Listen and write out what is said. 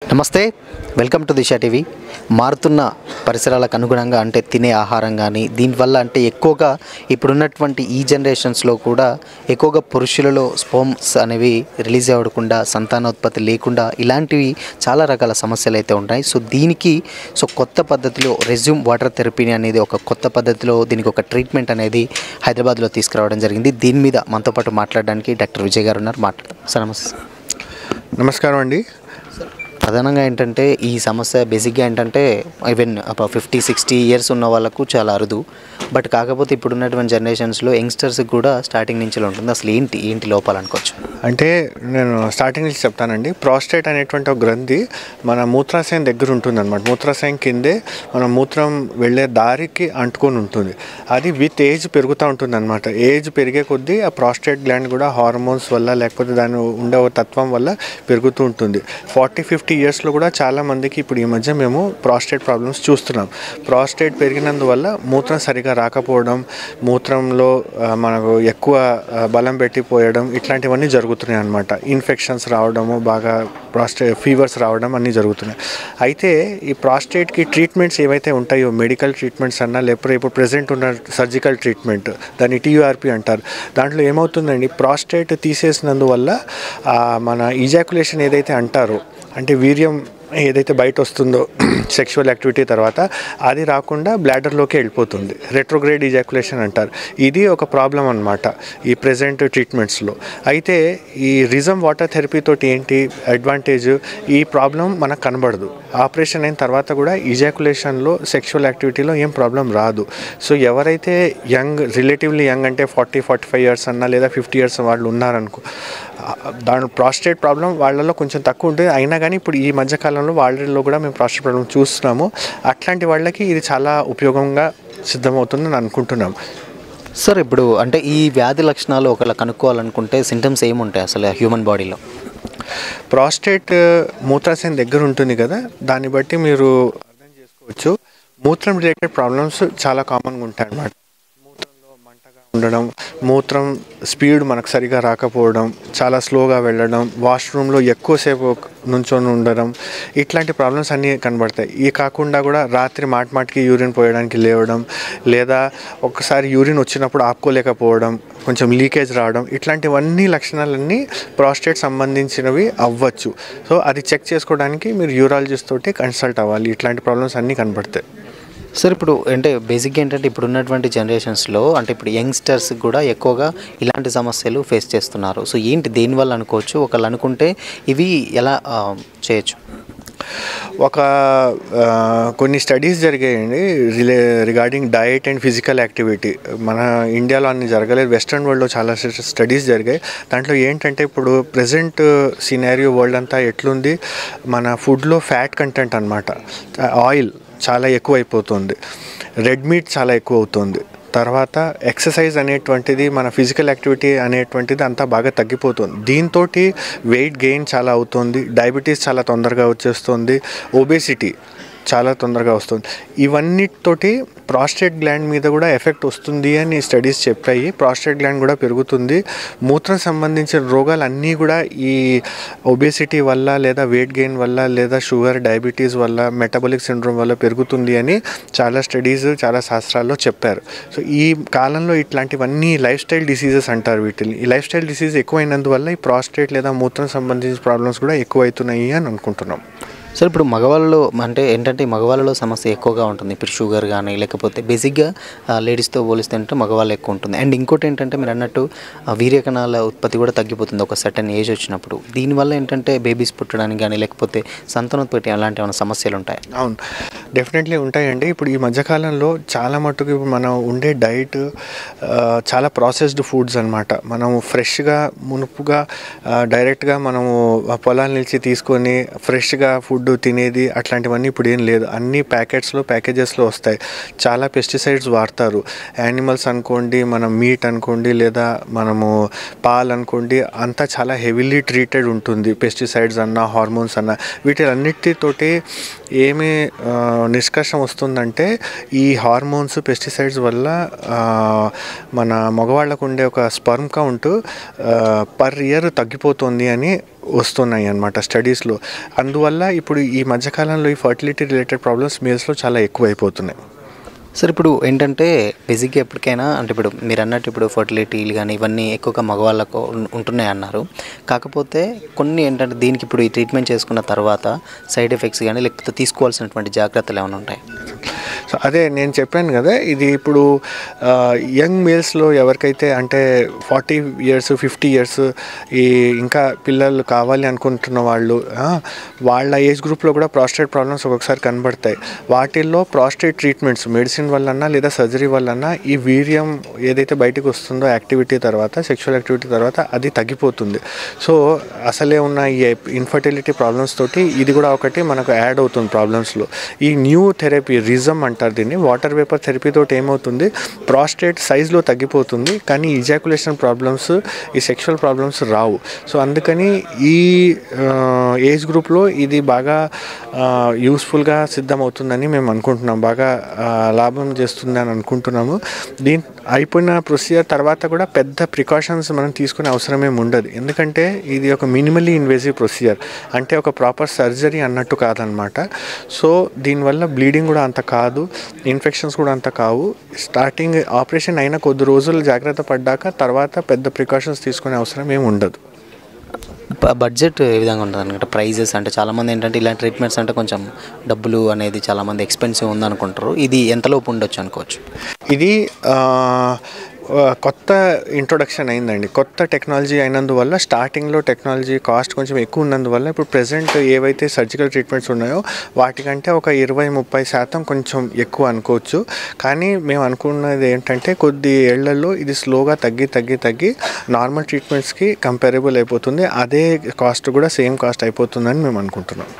నమస్తే, welcome to Disha TV. మారుతున్న పరిసరాలకు అనుగుణంగా అంటే తినే ఆహారం కానీ దీనివల్ల అంటే ఎక్కువగా ఇప్పుడున్నటువంటి ఈ జనరేషన్స్లో కూడా ఎక్కువగా పురుషులలో స్పోమ్స్ అనేవి రిలీజ్ అవ్వకుండా సంతానోత్పత్తి లేకుండా ఇలాంటివి చాలా రకాల సమస్యలు అయితే ఉన్నాయి. దీనికి కొత్త పద్ధతిలో రెజ్యూమ్ వాటర్ థెరపీ అనేది ఒక కొత్త పద్ధతిలో దీనికి ఒక ట్రీట్మెంట్ అనేది హైదరాబాద్లో తీసుకురావడం జరిగింది. దీని మీద మనతో పాటు మాట్లాడడానికి డాక్టర్ విజయ్ గారు ఉన్నారు. మాట్లాడదాం సార్. నమస్కారం అండి. ప్రధానంగా ఏంటంటే ఈ సమస్య బేసిక్గా ఏంటంటే ఈవెన్ 50-60 ఇయర్స్ ఉన్న వాళ్ళకు చాలా అరుదు. బట్ కాకపోతే ఇప్పుడున్నటువంటి జనరేషన్స్లో యంగ్స్టర్స్కి కూడా స్టార్టింగ్ నుంచి ఉంటుంది. అసలు ఏంటి లోపాలు అనుకోవచ్చు అంటే నేను స్టార్టింగ్ నుంచి చెప్తానండి. ప్రాస్టేట్ అనేటువంటి ఒక గ్రంథి మన మూత్రాశయం దగ్గర ఉంటుంది అనమాట. మూత్రాశయం కిందే మన మూత్రం వెళ్ళే దారికి అంటుకొని ఉంటుంది. అది విత్ ఏజ్ పెరుగుతూ ఉంటుంది అనమాట. ఏజ్ పెరిగే కొద్దీ ఆ ప్రాస్టేట్ గ్లాండ్ కూడా హార్మోన్స్ వల్ల లేకపోతే దాని ఉండే తత్వం వల్ల పెరుగుతూ ఉంటుంది. 40-50 ఇయర్స్లో కూడా చాలామందికి ఇప్పుడు ఈ మధ్య మేము ప్రాస్టేట్ ప్రాబ్లమ్స్ చూస్తున్నాం. ప్రాస్టేట్ పెరిగినందువల్ల మూత్రం సరిగా రాకపోవడం, మూత్రంలో మనకు ఎక్కువ బలం పెట్టిపోయడం ఇట్లాంటివన్నీ జరుగుతున్నాయి అన్నమాట. ఇన్ఫెక్షన్స్ రావడము, బాగా ఫీవర్స్ రావడం అన్నీ జరుగుతున్నాయి. అయితే ఈ ప్రాస్టేట్కి ట్రీట్మెంట్స్ ఏవైతే ఉంటాయో మెడికల్ ట్రీట్మెంట్స్ అన్నా లేకపోతే ఇప్పుడు ప్రెజెంట్ ఉన్న సర్జికల్ ట్రీట్మెంట్ దాన్ని TURP అంటారు. దాంట్లో ఏమవుతుందండి, ప్రాస్టేట్ తీసేసినందువల్ల మన ఇజాక్యులేషన్ ఏదైతే అంటారో అంటే వీర్యం ఏదైతే బయట వస్తుందో సెక్షువల్ యాక్టివిటీ తర్వాత అది రాకుండా బ్లాడర్లోకి వెళ్ళిపోతుంది. రెట్రోగ్రేడ్ ఇజాక్యులేషన్ అంటారు. ఇది ఒక ప్రాబ్లం అన్నమాట ఈ ప్రెజెంట్ ట్రీట్మెంట్స్లో. అయితే ఈ రిజమ్ వాటర్ థెరపీ తోటి ఏంటి అడ్వాంటేజ్, ఈ ప్రాబ్లం మనకు కనబడదు. ఆపరేషన్ అయిన తర్వాత కూడా ఇజాక్యులేషన్లో సెక్షువల్ యాక్టివిటీలో ఏం ప్రాబ్లం రాదు. సో ఎవరైతే రిలేటివ్లీ యంగ్ అంటే 40-45 ఇయర్స్ అన్నా లేదా 50 ఇయర్స్ వాళ్ళు ఉన్నారనుకో, దాని ప్రాస్టేట్ ప్రాబ్లం వాళ్ళలో కొంచెం తక్కువ ఉంటుంది. అయినా కానీ ఇప్పుడు ఈ మధ్యకాలంలో వాళ్ళలో కూడా మేము ప్రాస్టేట్ ప్రాబ్లం చూస్తున్నాము. అట్లాంటి వాళ్ళకి ఇది చాలా ఉపయోగంగా సిద్ధమవుతుందని అనుకుంటున్నాం. సార్. ఇప్పుడు అంటే ఈ వ్యాధి లక్షణాలు ఒకవేళ కనుక్కోవాలనుకుంటే సింటమ్స్ ఏముంటాయి అసలు హ్యూమన్ బాడీలో? ప్రాస్టేట్ మూత్రాశయం దగ్గర ఉంటుంది కదా, దాన్ని బట్టి మీరు అర్థం చేసుకోవచ్చు. మూత్రం రిలేటెడ్ ప్రాబ్లమ్స్ చాలా కామన్గా ఉంటాయి అన్నమాట. మూత్రంలో మంటగా ఉండడం, మూత్రం స్పీడ్ మనకు సరిగా రాకపోవడం, చాలా స్లోగా వెళ్ళడం, వాష్రూమ్లో ఎక్కువసేపు నుంచొని ఉండడం, ఇట్లాంటి ప్రాబ్లమ్స్ అన్నీ కనబడతాయి. ఈ కాకుండా కూడా రాత్రి మాటికి యూరిన్ పోయడానికి లేవడం, లేదా ఒక్కసారి యూరిన్ వచ్చినప్పుడు ఆపుకోలేకపోవడం, కొంచెం లీకేజ్ రావడం, ఇట్లాంటివన్నీ లక్షణాలన్నీ ప్రాస్టేట్ సంబంధించినవి అవ్వచ్చు. సో అది చెక్ చేసుకోవడానికి మీరు యూరాలజిస్ట్ తోటి కన్సల్ట్ అవ్వాలి. ఇట్లాంటి ప్రాబ్లమ్స్ అన్నీ కనబడతాయి. సార్. ఇప్పుడు అంటే బేసిక్గా ఏంటంటే ఇప్పుడున్నటువంటి జనరేషన్స్లో అంటే ఇప్పుడు యంగ్స్టర్స్ కూడా ఎక్కువగా ఇలాంటి సమస్యలు ఫేస్ చేస్తున్నారు. సో ఏంటి దేనివల్ల అనుకోవచ్చు? ఒకళ్ళు అనుకుంటే ఇవి ఎలా చేయొచ్చు? కొన్ని స్టడీస్ జరిగాయండి regarding diet and physical activity. మన ఇండియాలో అన్ని జరగలేదు, వెస్ట్రన్ వరల్డ్లో చాలా స్టడీస్ జరిగాయి. దాంట్లో ఏంటంటే ఇప్పుడు ప్రజెంట్ సినారియో వరల్డ్ అంతా ఎట్లుంది, మన ఫుడ్లో ఫ్యాట్ కంటెంట్ అన్నమాట, ఆయిల్ చాలా ఎక్కువ అయిపోతుంది, రెడ్ మీట్ చాలా ఎక్కువ అవుతుంది. తర్వాత ఎక్సర్సైజ్ అనేటువంటిది, మన ఫిజికల్ యాక్టివిటీ అనేటువంటిది అంతా బాగా తగ్గిపోతుంది. దీంతో వెయిట్ గెయిన్ చాలా అవుతుంది, డయాబెటీస్ చాలా తొందరగా వచ్చేస్తుంది, ఒబేసిటీ చాలా తొందరగా వస్తుంది. ఇవన్నిటితోటి ప్రాస్టేట్ గ్లాండ్ మీద కూడా ఎఫెక్ట్ వస్తుంది అని స్టడీస్ చెప్పాయి. ప్రాస్టేట్ గ్లాండ్ కూడా పెరుగుతుంది. మూత్రం సంబంధించిన రోగాలు అన్నీ కూడా ఈ ఒబేసిటీ వల్ల లేదా వెయిట్ గెయిన్ వల్ల లేదా షుగర్, డయాబెటీస్ వల్ల, మెటబాలిక్ సిండ్రోమ్ వల్ల పెరుగుతుంది అని చాలా స్టడీస్, చాలా శాస్త్రాల్లో చెప్పారు. సో ఈ కాలంలో ఇట్లాంటివన్నీ లైఫ్ స్టైల్ డిసీజెస్ అంటారు వీటిని. ఈ లైఫ్ స్టైల్ డిసీజ్ ఎక్కువైనందువల్ల ఈ ప్రాస్టేట్ లేదా మూత్రం సంబంధించిన ప్రాబ్లమ్స్ కూడా ఎక్కువవుతున్నాయి అని అనుకుంటున్నాం. సార్. ఇప్పుడు మగవాళ్ళలో అంటే ఏంటంటే మగవాళ్ళలో సమస్య ఎక్కువగా ఉంటుంది. ఇప్పుడు షుగర్ కానీ లేకపోతే బేసిక్గా లేడీస్తో పోలిస్తే అంటే మగవాళ్ళు ఎక్కువ ఉంటుంది. అండ్ ఇంకోటి ఏంటంటే మీరు అన్నట్టు వీర్యకణాల ఉత్పత్తి కూడా తగ్గిపోతుంది ఒక సర్టన్ ఏజ్ వచ్చినప్పుడు. దీనివల్ల ఏంటంటే బేబీస్ పుట్టడానికి కానీ లేకపోతే సంతానోత్పత్తి అలాంటి ఏమైనా సమస్యలు ఉంటాయి? అవును, డెఫినెట్లీ ఉంటాయండి. ఇప్పుడు ఈ మధ్యకాలంలో చాలా మట్టుకు ఇప్పుడు మనం ఉండే డైట్ చాలా ప్రాసెస్డ్ ఫుడ్స్ అనమాట. మనము ఫ్రెష్గా మునుపుగా డైరెక్ట్గా మనము పొలాల నుంచి తీసుకొని ఫ్రెష్గా ఫుడ్ తినేది అట్లాంటివన్నీ ఇప్పుడు ఏం లేదు. అన్ని ప్యాకేజెస్లో వస్తాయి. చాలా పెస్టిసైడ్స్ వాడతారు. యానిమల్స్ అనుకోండి, మనం మీట్ అనుకోండి, లేదా మనము పాలు అనుకోండి, అంతా చాలా హెవీలీ ట్రీటెడ్ ఉంటుంది. పెస్టిసైడ్స్ అన్నా, హార్మోన్స్ అన్నా, వీటన్నిటితోటి ఏమీ నిష్కర్షం వస్తుందంటే ఈ హార్మోన్స్ పెస్టిసైడ్స్ వల్ల మన మగవాళ్ళకు ఉండే ఒక స్పర్మ్ కౌంట్ పర్ ఇయర్ తగ్గిపోతుంది అని వస్తున్నాయి అన్నమాట స్టడీస్లో. అందువల్ల ఇప్పుడు ఈ మధ్యకాలంలో ఈ ఫర్టిలిటీ రిలేటెడ్ ప్రాబ్లమ్స్ మేల్స్లో చాలా ఎక్కువైపోతున్నాయి. సార్ ఇప్పుడు ఏంటంటే బేసిక్గా ఎప్పటికైనా అంటే ఇప్పుడు మీరు అన్నట్టు ఇప్పుడు ఫర్టిలిటీలు కానీ ఇవన్నీ ఎక్కువగా మగవాళ్ళకు ఉంటున్నాయి అన్నారు. కాకపోతే కొన్ని ఏంటంటే దీనికి ఇప్పుడు ఈ ట్రీట్మెంట్ చేసుకున్న తర్వాత సైడ్ ఎఫెక్ట్స్ కానీ లేకపోతే తీసుకోవాల్సినటువంటి జాగ్రత్తలు ఏమైనా ఉంటాయి? సో అదే నేను చెప్పాను కదా, ఇది ఇప్పుడు యంగ్ మేల్స్లో ఎవరికైతే అంటే 40 years 50 years ఈ ఇంకా పిల్లలు కావాలి అనుకుంటున్న వాళ్ళు, వాళ్ళ ఏజ్ గ్రూప్లో కూడా ప్రాస్టేట్ ప్రాబ్లమ్స్ ఒక్కొక్కసారి కనబడతాయి. వాటిల్లో ప్రాస్టేట్ ట్రీట్మెంట్స్ మెడిసిన్ వల్లన్నా లేదా సర్జరీ వల్లన్నా ఈ వీర్యం ఏదైతే బయటకు వస్తుందో యాక్టివిటీ తర్వాత, సెక్షువల్ యాక్టివిటీ తర్వాత అది తగ్గిపోతుంది. సో అసలే ఉన్న ఈ ఇన్ఫర్టిలిటీ ప్రాబ్లమ్స్ తోటి ఇది కూడా ఒకటి మనకు యాడ్ అవుతుంది ప్రాబ్లమ్స్లో. ఈ న్యూ థెరపీ రిజమ్ అంటారు దీన్ని, వాటర్ వేపర్ థెరపీ తోటి ఏమవుతుంది, ప్రాస్టేట్ సైజ్లో తగ్గిపోతుంది కానీ ఇజాకులేషన్ ప్రాబ్లమ్స్, ఈ సెక్షువల్ ప్రాబ్లమ్స్ రావు. సో అందుకని ఈ ఏజ్ గ్రూప్లో ఇది బాగా యూస్ఫుల్గా సిద్ధమవుతుందని మేము అనుకుంటున్నాం, బాగా లాభం చేస్తుంది అని అనుకుంటున్నాము. దీని అయిపోయిన ప్రొసీజర్ తర్వాత కూడా పెద్ద ప్రికాషన్స్ మనం తీసుకునే అవసరం ఏమి ఉండదు, ఎందుకంటే ఇది ఒక మినిమల్లీ ఇన్వేజివ్ ప్రొసీజర్, అంటే ఒక ప్రాపర్ సర్జరీ అన్నట్టు కాదనమాట. సో దీనివల్ల బ్లీడింగ్ కూడా అంత కాదు, ఇన్ఫెక్షన్స్ కూడా అంత కావు. స్టార్టింగ్ ఆపరేషన్ అయిన కొద్ది రోజులు జాగ్రత్త పడ్డాక తర్వాత పెద్ద ప్రికాషన్స్ తీసుకునే అవసరం ఏమి ఉండదు. బడ్జెట్ ఏ విధంగా ఉంటుంది అనమాట, ప్రైజెస్ అంటే చాలామంది ఏంటంటే ఇలాంటి ట్రీట్మెంట్స్ అంటే కొంచెం డబ్బులు అనేది చాలామంది ఎక్స్పెన్సివ్ ఉందనుకుంటారు, ఇది ఎంతలోపు ఉండొచ్చు అనుకోవచ్చు? ఇది కొత్త ఇంట్రొడక్షన్ అయిందండి, కొత్త టెక్నాలజీ అయినందువల్ల స్టార్టింగ్లో టెక్నాలజీ కాస్ట్ కొంచెం ఎక్కువ ఉన్నందువల్ల ఇప్పుడు ప్రెజెంట్ ఏవైతే సర్జికల్ ట్రీట్మెంట్స్ ఉన్నాయో వాటికంటే ఒక 20-30% కొంచెం ఎక్కువ అనుకోవచ్చు. కానీ మేము అనుకున్నది ఏంటంటే కొద్ది ఏళ్లలో ఇది స్లోగా తగ్గి నార్మల్ ట్రీట్మెంట్స్కి కంపారబుల్ అయిపోతుంది, అదే కాస్ట్ కూడా సేమ్ కాస్ట్ అయిపోతుందని మేము అనుకుంటున్నాం.